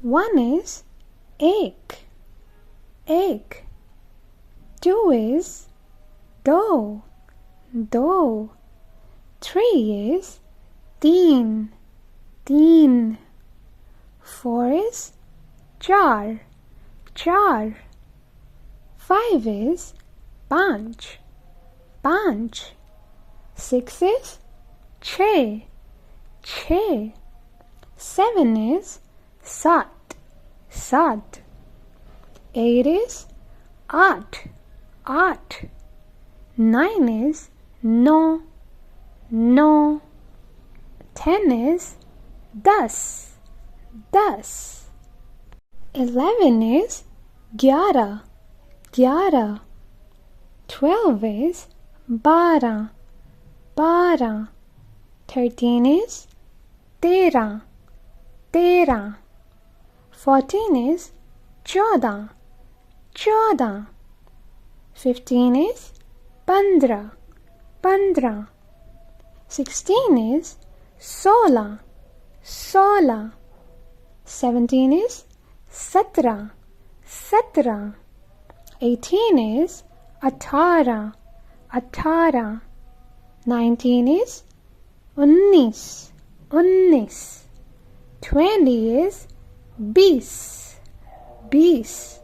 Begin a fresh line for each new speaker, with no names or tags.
One is egg, egg. Two is dough, dough. Three is teen, teen. Four is jar, jar. Five is panch, panch. Six is छः, छः. Seven is सात, सात. Eight is आठ, आठ. Nine is now, now. 10 is दस, दस. 11 is ग्यारह, ग्यारह. 12 is बारह, बारह. 13 is तेरह, तेरह. 14 is चौदह, चौदह. 15 is पंद्रह, पंद्रह. 16 is सोलह, सोलह. 17 is सत्रह, सत्रह. 18 is अठारह, अठारह. 19 is उन्नीस, उन्नीस. 20 is बीस, बीस.